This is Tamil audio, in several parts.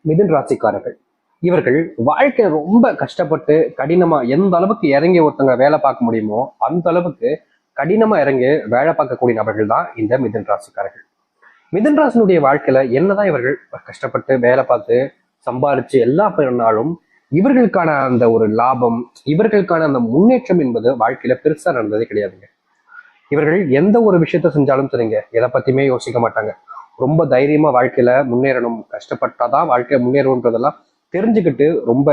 மிதுன் ராசிக்காரர்கள் இவர்கள் வாழ்க்கை ரொம்ப கஷ்டப்பட்டு கடினமா எந்த அளவுக்கு இறங்கி ஒருத்தங்க வேலை பார்க்க முடியுமோ அந்த அளவுக்கு கடினமா இறங்கி வேலை பார்க்கக்கூடிய நபர்கள் தான் இந்த மிதுன் ராசிக்காரர்கள். மிதுன் ராசினுடைய வாழ்க்கையில என்னதான் இவர்கள் கஷ்டப்பட்டு வேலை பார்த்து சம்பாதிச்சு எல்லாம் பண்ணாலும் இவர்களுக்கான அந்த ஒரு லாபம், இவர்களுக்கான அந்த முன்னேற்றம் என்பது வாழ்க்கையில பெருசா நடந்ததே கிடையாதுங்க. இவர்கள் எந்த ஒரு விஷயத்த செஞ்சாலும் சரிங்க, எதை பத்தியுமே யோசிக்க மாட்டாங்க. ரொம்ப தைரியமா வாழ்க்கையில முன்னேறணும், கஷ்டப்பட்டாதான் வாழ்க்கையில முன்னேறணுன்றதெல்லாம் தெரிஞ்சுக்கிட்டு ரொம்ப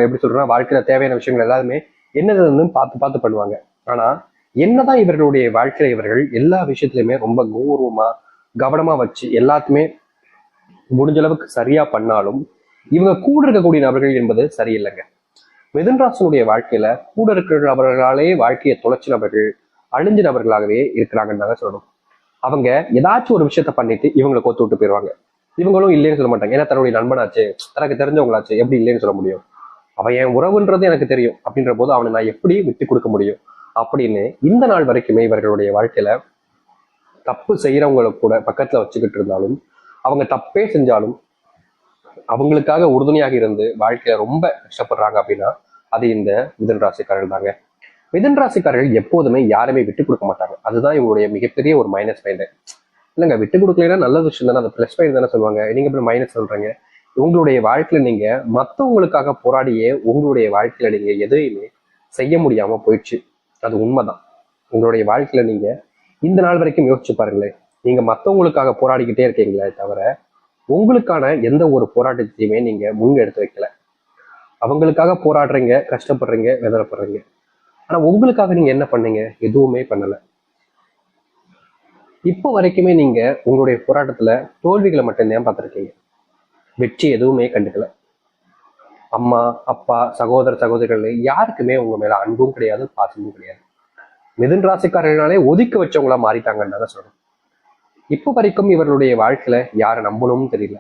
எப்படி சொல்றேன்னா வாழ்க்கையில தேவையான விஷயங்கள் எல்லாருமே என்னதுன்னு பார்த்து பார்த்து பண்ணுவாங்க. ஆனா என்னதான் இவர்களுடைய வாழ்க்கையில இவர்கள் எல்லா விஷயத்திலுமே ரொம்ப கௌரவமா கவனமா வச்சு எல்லாத்துமே முடிஞ்ச அளவுக்கு சரியா பண்ணாலும் இவங்க கூட இருக்கக்கூடிய நபர்கள் என்பது சரியில்லைங்க. மிதுன்ராசனுடைய வாழ்க்கையில கூட இருக்கிற நபர்களாலே வாழ்க்கையை தொலைச்ச நபர்கள், அழிஞ்ச நபர்களாகவே இருக்கிறாங்கன்னு தாங்க சொல்லணும். அவங்க ஏதாச்சும் ஒரு விஷயத்த பண்ணிட்டு இவங்களை கோத்து விட்டு போயிடுவாங்க. இவங்களும் இல்லைன்னு சொல்ல மாட்டாங்க. ஏன்னா தன்னுடைய நண்பனாச்சு, தனக்கு தெரிஞ்சவங்களாச்சு, எப்படி இல்லைன்னு சொல்ல முடியும்? அவன் என் உறவுன்றது எனக்கு தெரியும் அப்படின்ற போது அவனை நான் எப்படி விட்டு கொடுக்க முடியும் அப்படின்னு இந்த நாள் வரைக்குமே இவர்களுடைய வாழ்க்கையில தப்பு செய்யறவங்களை கூட பக்கத்துல வச்சுக்கிட்டு இருந்தாலும், அவங்க தப்பே செஞ்சாலும் அவங்களுக்காக உறுதுணையாக இருந்து வாழ்க்கையில ரொம்ப கஷ்டப்படுறாங்க அப்படின்னா அது இந்த மிதுன் ராசிக்காரர்கள் தாங்க. மிதுன் ராசிக்காரர்கள் எப்போதுமே யாருமே விட்டு கொடுக்க மாட்டாங்க. அதுதான் இவங்களுடைய மிகப்பெரிய ஒரு மைனஸ் பாயிண்ட். இல்லைங்க, விட்டு கொடுக்கலைன்னா நல்ல விஷயம் தானே, அது பிளஸ் பாயிண்ட் தானே சொல்லுவாங்க. நீங்க எப்படி மைனஸ் சொல்றீங்க? உங்களுடைய வாழ்க்கையில நீங்க மற்றவங்களுக்காக போராடியே உங்களுடைய வாழ்க்கையில நீங்க எதையுமே செய்ய முடியாம போயிடுச்சு. அது உண்மைதான். உங்களுடைய வாழ்க்கையில நீங்க இந்த நாள் வரைக்கும் யோசிச்சு பாருங்களேன். நீங்க மற்றவங்களுக்காக போராடிக்கிட்டே இருக்கீங்களே தவிர உங்களுக்கான எந்த ஒரு போராட்டத்தையுமே நீங்க முன்னெடுத்து வைக்கல. அவங்களுக்காக போராடுறீங்க, கஷ்டப்படுறீங்க, வேதனைப்படுறீங்க. ஆனா உங்களுக்காக நீங்க என்ன பண்ணீங்க? எதுவுமே பண்ணல. இப்போ வரைக்குமே நீங்க உங்களுடைய போராட்டத்துல தோல்விகளை மட்டும்தான் பார்த்துருக்கீங்க. வெற்றி எதுவுமே கண்டுக்கல. அம்மா, அப்பா, சகோதர சகோதரிகள் யாருக்குமே உங்க மேல அன்பும் கிடையாது, பாசமும் கிடையாது. மிதுன் ராசிக்காரர்களாலே ஒதுக்கி வச்சவங்களா மாறிட்டாங்கன்னு தான் சொல்லணும். இப்போ வரைக்கும் இவர்களுடைய வாழ்க்கையில யாரை நம்பணும்னு தெரியல,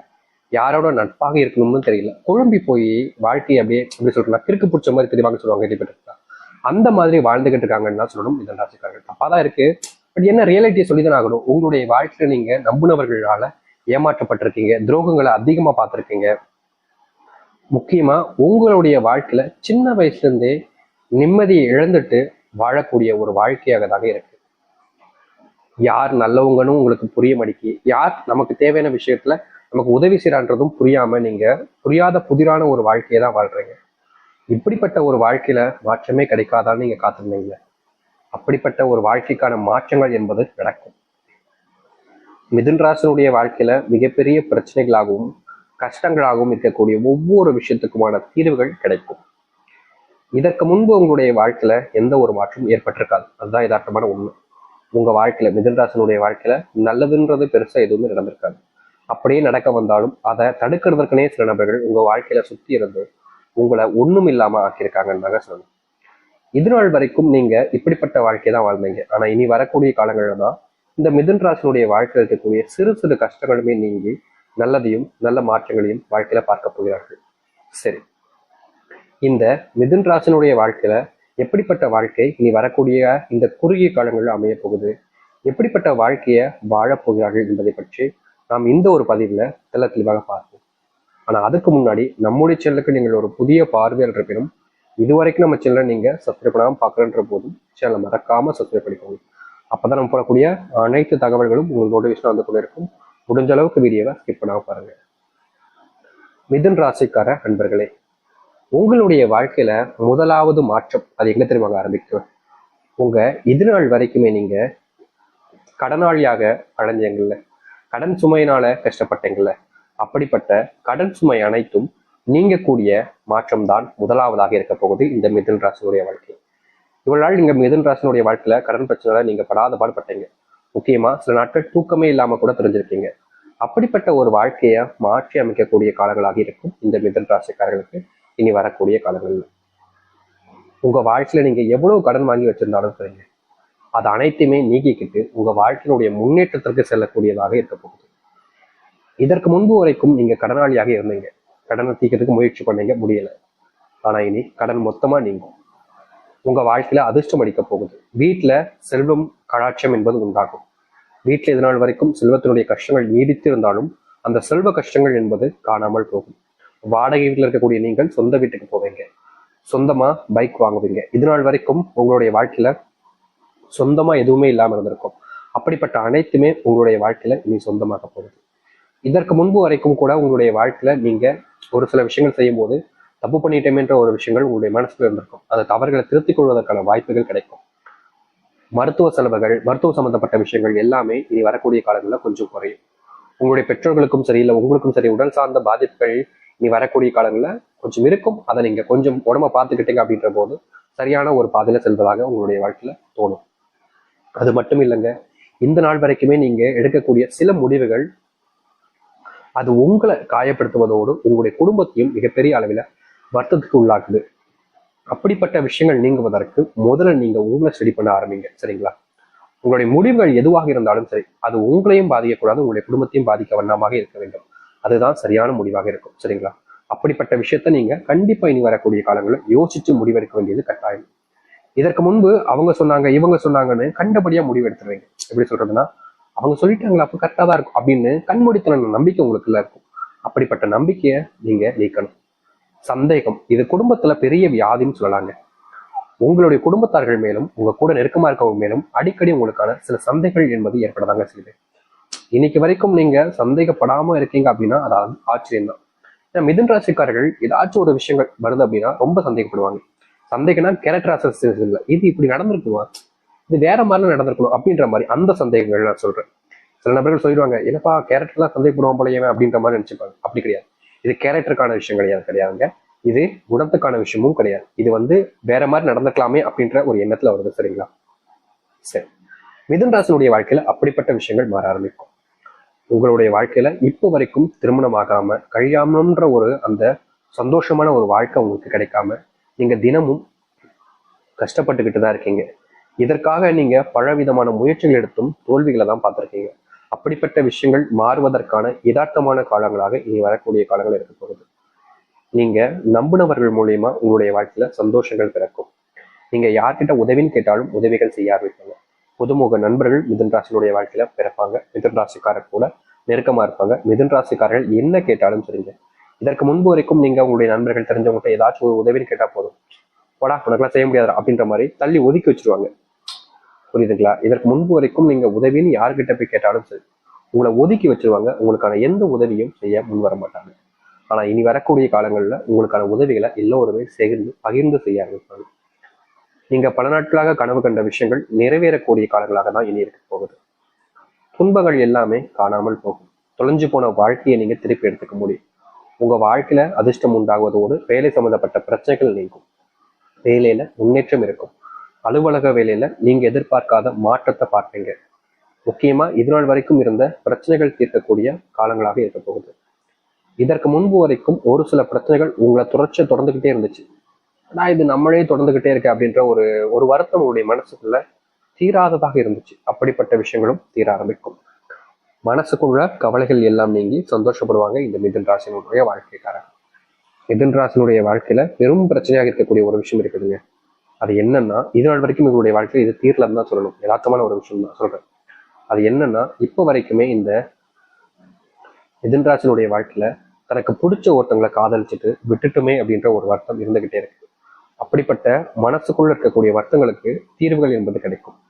யாரோட நட்பாக இருக்கணும்னு தெரியல. குழம்பி போய் வாழ்க்கையை அப்படியே எப்படி சொல்றா கிறுக்கு பிடிச்ச மாதிரி தெரிவாங்க சொல்லுவாங்க, கேள்விப்பட்டிருக்கா? அந்த மாதிரி வாழ்ந்துகிட்டு இருக்காங்கன்னு தான் சொல்லணும் மிதுன் ராசிக்காரர்கள். தப்பாதான் இருக்கு, பட் என்ன ரியாலிட்டியை சொல்லிதான் ஆகணும். உங்களுடைய வாழ்க்கையில நீங்க நம்புனவர்களால ஏமாற்றப்பட்டிருக்கீங்க, துரோகங்களை அதிகமா பார்த்துருக்கீங்க. முக்கியமா உங்களுடைய வாழ்க்கையில சின்ன வயசுல இருந்தே நிம்மதியை இழந்துட்டு வாழக்கூடிய ஒரு வாழ்க்கையாக தாங்க இருக்கு. யார் நல்லவங்கன்னு உங்களுக்கு புரிய மாட்டேங்கி, யார் நமக்கு தேவையான விஷயத்துல நமக்கு உதவி செய்யறான்றதும் புரியாம நீங்க புரியாத புதிரான ஒரு வாழ்க்கையை தான் வாழ்றீங்க. இப்படிப்பட்ட ஒரு வாழ்க்கையில மாற்றமே கிடைக்காதான்னு நீங்க காத்திருந்தீங்க. அப்படிப்பட்ட ஒரு வாழ்க்கைக்கான மாற்றங்கள் என்பது நடக்கும். மிதுன் ராசினுடைய வாழ்க்கையில மிகப்பெரிய பிரச்சனைகளாகவும் கஷ்டங்களாகவும் இருக்கக்கூடிய ஒவ்வொரு விஷயத்துக்குமான தீர்வுகள் கிடைக்கும். இதற்கு முன்பு உங்களுடைய வாழ்க்கையில எந்த ஒரு மாற்றமும் ஏற்பட்டிருக்காது. அதுதான் யதார்த்தமான உண்மை. உங்க வாழ்க்கையில மிதுன் ராசினுடைய வாழ்க்கையில நல்லதுன்றது பெருசா எதுவுமே நடந்திருக்காது. அப்படியே நடக்க வந்தாலும் அதை தடுக்கிறதுக்குனே சில நபர்கள் உங்க வாழ்க்கையில சுத்தி இருந்து உங்களை ஒண்ணும் இல்லாம ஆக்கியிருக்காங்கன்னு தாங்க சொல்லணும். இது நாள் வரைக்கும் நீங்க இப்படிப்பட்ட வாழ்க்கையை தான் வாழ்ந்தீங்க. ஆனா இனி வரக்கூடிய காலங்கள்ல தான் இந்த மிதுன் ராசினுடைய வாழ்க்கையில் இருக்கக்கூடிய சிறு சிறு கஷ்டங்களுமே நீங்கி நல்லதையும் நல்ல மாற்றங்களையும் வாழ்க்கையில பார்க்க போகிறார்கள். சரி, இந்த மிதுன் ராசினுடைய வாழ்க்கையில எப்படிப்பட்ட வாழ்க்கை இனி வரக்கூடிய இந்த குறுகிய காலங்களில் அமைய போகுது, எப்படிப்பட்ட வாழ்க்கையை வாழப்போகிறார்கள் என்பதை பற்றி நாம் இந்த ஒரு பதிவுல தெளிவாக பார்ப்போம். ஆனா அதுக்கு முன்னாடி நம்முடைய சேனலுக்கு நீங்கள் ஒரு புதிய பார்வையாளர் இருப்பினும் இதுவரைக்கும் நம்ம சேனலை நீங்க சப்ஸ்கிரைப் பண்ணாமல் பார்க்குறன்ற போதும் சேனலை மறக்காம சப்ஸ்கிரைப் பண்ணிக்கோங்க. அப்பதான் நம்ம போடக்கூடிய அனைத்து தகவல்களும் உங்களுக்கு நோட்டிஃபிகேஷன் வந்து கொண்டு இருக்கும். முடிஞ்ச அளவுக்கு வீடியோவை ஸ்கிப் பண்ணாம பாருங்க. மிதுன் ராசிக்கார நண்பர்களே, உங்களுடைய வாழ்க்கையில முதலாவது மாற்றம் அது எங்க தெரியுமாங்க ஆரம்பிக்கும்? உங்க இது நாள் வரைக்குமே நீங்க கடனாளியாக அடைஞ்சீங்கல்ல, கடன் சுமையினால கஷ்டப்பட்டீங்கல்ல, அப்படிப்பட்ட கடன் சுமை அனைத்தும் நீங்க கூடிய மாற்றம் தான் முதலாவதாக இருக்க போகுது இந்த மிதுன் ராசினுடைய வாழ்க்கை. இவ்வளவு நாள் நீங்க மிதுன் ராசினுடைய வாழ்க்கையில கடன் பிரச்சனைல நீங்க படாத பாடுபட்டீங்க. முக்கியமா சில நாட்கள் தூக்கமே இல்லாம கூட தெரிஞ்சிருக்கீங்க. அப்படிப்பட்ட ஒரு வாழ்க்கையை மாற்றி அமைக்கக்கூடிய காலங்களாக இருக்கும் இந்த மிதுன் ராசிக்காரர்களுக்கு இனி வரக்கூடிய காலங்கள்ல. உங்க வாழ்க்கையில நீங்க எவ்வளவு கடன் வாங்கி வச்சிருந்தாலும் சரிங்க, அது அனைத்துமே நீக்கிக்கிட்டு உங்க வாழ்க்கையினுடைய முன்னேற்றத்திற்கு செல்லக்கூடியதாக இருக்க போகுது. இதற்கு முன்பு வரைக்கும் நீங்க கடனாளியாக இருந்தீங்க, கடனை தீர்க்கிறதுக்கு முயற்சி பண்ணீங்க, முடியல. ஆனா இனி கடன் மொத்தமா நீங்கும். உங்க வாழ்க்கையில அதிர்ஷ்டம் அடிக்க போகுது. வீட்டுல செல்வம் கடாட்சம் என்பது உண்டாகும். வீட்டுல இது நாள் வரைக்கும் செல்வத்தினுடைய கஷ்டங்கள் நீடித்து இருந்தாலும் அந்த செல்வ கஷ்டங்கள் என்பது காணாமல் போகும். வாடகை வீட்டில் இருக்கக்கூடிய நீங்கள் சொந்த வீட்டுக்கு போவீங்க, சொந்தமா பைக் வாங்குவீங்க. இது நாள் வரைக்கும் உங்களுடைய வாழ்க்கையில சொந்தமா எதுவுமே இல்லாம இருந்திருக்கும். அப்படிப்பட்ட அனைத்துமே உங்களுடைய வாழ்க்கையில இனி சொந்தமாக போகுது. இதற்கு முன்பு வரைக்கும் கூட உங்களுடைய வாழ்க்கையில நீங்க ஒரு சில விஷயங்கள் செய்யும் போது தப்பு பண்ணிட்டேன்ற ஒரு விஷயங்கள் உங்களுடைய மனசுல இருந்திருக்கும். அந்த தவறுகளை திருத்திக் கொள்வதற்கான வாய்ப்புகள் கிடைக்கும். மருத்துவ செலவுகள், மருத்துவ சம்பந்தப்பட்ட விஷயங்கள் எல்லாமே இனி வரக்கூடிய காலங்களில் கொஞ்சம் குறையும். உங்களுடைய பெற்றோர்களுக்கும் சரி, இல்லை உங்களுக்கும் சரி, உடல் சார்ந்த பாதிப்புகள் இனி வரக்கூடிய காலங்களில் கொஞ்சம் இருக்கும். அதை நீங்க கொஞ்சம் உடம்ப பார்த்துக்கிட்டீங்க அப்படின்ற போது சரியான ஒரு பாதையில செல்வதாக உங்களுடைய வாழ்க்கையில தோணும். அது மட்டும் இல்லைங்க, இந்த நாள் வரைக்குமே நீங்க எடுக்கக்கூடிய சில முடிவுகள் அது உங்களை காயப்படுத்துவதோடு உங்களுடைய குடும்பத்தையும் மிகப்பெரிய அளவில் வருத்தத்துக்கு உள்ளாக்குது. அப்படிப்பட்ட விஷயங்கள் நீங்குவதற்கு முதல்ல நீங்க உங்களை ஸ்டடி பண்ண ஆரம்பிங்க. சரிங்களா? உங்களுடைய முடிவுகள் எதுவாக இருந்தாலும் சரி, அது உங்களையும் பாதிக்கக்கூடாது, உங்களுடைய குடும்பத்தையும் பாதிக்க வண்ணமாக இருக்க வேண்டும். அதுதான் சரியான முடிவாக இருக்கும். சரிங்களா? அப்படிப்பட்ட விஷயத்த நீங்க கண்டிப்பா இனி வரக்கூடிய காலங்களில் யோசிச்சு முடிவெடுக்க வேண்டியது கட்டாயம். இதற்கு முன்பு அவங்க சொன்னாங்க, இவங்க சொன்னாங்கன்னு கண்டபடியா முடிவு எடுத்துருவீங்க. எப்படி சொல்றதுன்னா, அவங்க சொல்லிட்டாங்களா அப்ப கரெக்டா தான் இருக்கும் அப்படின்னு கண்மூடித்தன நம்பிக்கை உங்களுக்குள்ள இருக்கும். அப்படிப்பட்ட நம்பிக்கையை நீங்க நீக்கணும். சந்தேகம், இது குடும்பத்துல பெரிய வியாதின்னு சொல்லலாங்க. உங்களுடைய குடும்பத்தார்கள் மேலும் உங்க கூட நெருக்கமா இருக்கவங்க மேலும் அடிக்கடி உங்களுக்கான சில சந்தைகள் என்பது ஏற்படதாங்க செய்யுது. இன்னைக்கு வரைக்கும் நீங்க சந்தேகப்படாம இருக்கீங்க அப்படின்னா அது ஆச்சரியம் தான். மிதுன் ராசிக்காரர்கள் ஏதாச்சும் ஒரு விஷயங்கள் வருது அப்படின்னா ரொம்ப சந்தேகப்படுவாங்க. சந்தேகம்னா கேரக்டர் அசஸ்டன்ஸ் இல்லை, இது இப்படி நடந்திருக்குமா, இது வேற மாதிரி நடந்திருக்கணும் அப்படின்ற மாதிரி அந்த சந்தேகங்கள் நான் சொல்றேன். சில நபர்கள் சொல்லிடுவாங்க, என்னப்பா கேரக்டர்லாம் சந்தேகப்படுவான் போலயே அப்படின்ற மாதிரி நினைச்சுப்பாங்க. அப்படி கிடையாது. இது கேரக்டருக்கான விஷயம் கிடையாதுங்க. இது குணத்துக்கான விஷயமும் கிடையாது. இது வேற மாதிரி நடந்துக்கலாமே அப்படின்ற ஒரு எண்ணத்துல வருது. சரிங்களா? சரி. மிதுன் ராசினுடைய வாழ்க்கையில அப்படிப்பட்ட விஷயங்கள் மாற ஆரம்பிக்கும். உங்களுடைய வாழ்க்கையில இப்போ வரைக்கும் திருமணம் ஆகாம கழியாமன்ற ஒரு அந்த சந்தோஷமான ஒரு வாழ்க்கை உங்களுக்கு கிடைக்காம நீங்க தினமும் கஷ்டப்பட்டுக்கிட்டு தான் இருக்கீங்க. இதற்காக நீங்க பலவிதமான முயற்சிகள் எடுத்தும் தோல்விகளை தான் பார்த்திருக்கீங்க. அப்படிப்பட்ட விஷயங்கள் மாறுவதற்கான யதார்த்தமான காலங்களாக இனி வரக்கூடிய காலங்கள் இருக்க போகுது. நீங்க நம்பினவர்கள் மூலியமா உங்களுடைய வாழ்க்கையில சந்தோஷங்கள் பிறக்கும். நீங்க யார்கிட்ட உதவின்னு கேட்டாலும் உதவிகள் செய்ய ஆரம்பிப்பாங்க. புதுமுக நண்பர்கள் மிதுன் ராசினுடைய வாழ்க்கையில பிறப்பாங்க. மிதுன் ராசிக்காரர் கூட நெருக்கமா இருப்பாங்க. மிதுன் ராசிக்காரர்கள் என்ன கேட்டாலும் சரிங்க. இதற்கு முன்பு வரைக்கும் நீங்க உங்களுடைய நண்பர்கள் தெரிஞ்சவங்ககிட்ட ஏதாச்சும் ஒரு உதவின்னு கேட்டா போதும், போடா உனக்கெல்லாம் செய்ய முடியாது அப்படின்ற மாதிரி தள்ளி ஒதுக்கி வச்சிருவாங்க. புரியுதுங்களா? இதற்கு முன்பு வரைக்கும் நீங்க உதவின்னு யாருக்கிட்ட போய் கேட்டாலும் சரி, உங்களை ஒதுக்கி வச்சிருவாங்க. உங்களுக்கான எந்த உதவியும் செய்ய முன் வர மாட்டாங்க. ஆனா இனி வரக்கூடிய காலங்கள்ல உங்களுக்கான உதவிகளை எல்லோருமே சேர்ந்து பகிர்ந்து செய்ய ஆரம்பிப்பாங்க. நீங்க பல நாட்களாக கனவு கண்ட விஷயங்கள் நிறைவேறக்கூடிய காலங்களாக தான் இனி இருக்க போகுது. துன்பங்கள் எல்லாமே காணாமல் போகும். தொலைஞ்சு போன வாழ்க்கையை நீங்க திருப்பி எடுத்துக்க முடியும். உங்க வாழ்க்கையில அதிர்ஷ்டம் உண்டாகுவதோடு வேலை சம்பந்தப்பட்ட பிரச்சனைகள் நீங்கும். வேலையில முன்னேற்றம் இருக்கும். அலுவலக வேலையில நீங்க எதிர்பார்க்காத மாற்றத்தை பார்ப்பீங்க. முக்கியமா இதுநாள் வரைக்கும் இருந்த பிரச்சனைகள் தீர்க்கக்கூடிய காலங்களாக இருக்க போகுது. இதற்கு முன்பு வரைக்கும் ஒரு சில பிரச்சனைகள் உங்களை தொடர்ந்துகிட்டே இருந்துச்சு. நான் இது நம்மளே தொடர்ந்துகிட்டே இருக்கு அப்படின்ற ஒரு ஒரு வருத்தம் உங்களுடைய மனசுக்குள்ள தீராததாக இருந்துச்சு. அப்படிப்பட்ட விஷயங்களும் தீர ஆரம்பிக்கும். மனசுக்குள்ள கவலைகள் எல்லாம் நீங்கி சந்தோஷப்படுவாங்க இந்த மிதுன் ராசினுடைய வாழ்க்கைக்காரங்க. மிதுன் ராசினுடைய வாழ்க்கையில பெரும் பிரச்சனையாக இருக்கக்கூடிய ஒரு விஷயம் இருக்குதுங்க. அது என்னன்னா, இது நாள் வரைக்கும் இவங்களுடைய வாழ்க்கையில் இது தீரலன்னு தான் சொல்லணும். யதார்த்தமான ஒரு விஷயம் தான் சொல்றேன். அது என்னன்னா, இப்ப வரைக்குமே இந்த மிதுன் ராசினுடைய வாழ்க்கையில தனக்கு பிடிச்ச ஒருத்தங்களை காதலிச்சுட்டு விட்டுட்டுமே அப்படின்ற ஒரு வருத்தம் இருந்துகிட்டே இருக்கு. அப்படிப்பட்ட மனசுக்குள்ள இருக்கக்கூடிய வருத்தங்களுக்கு தீர்வுகள் என்பது கிடைக்கும்.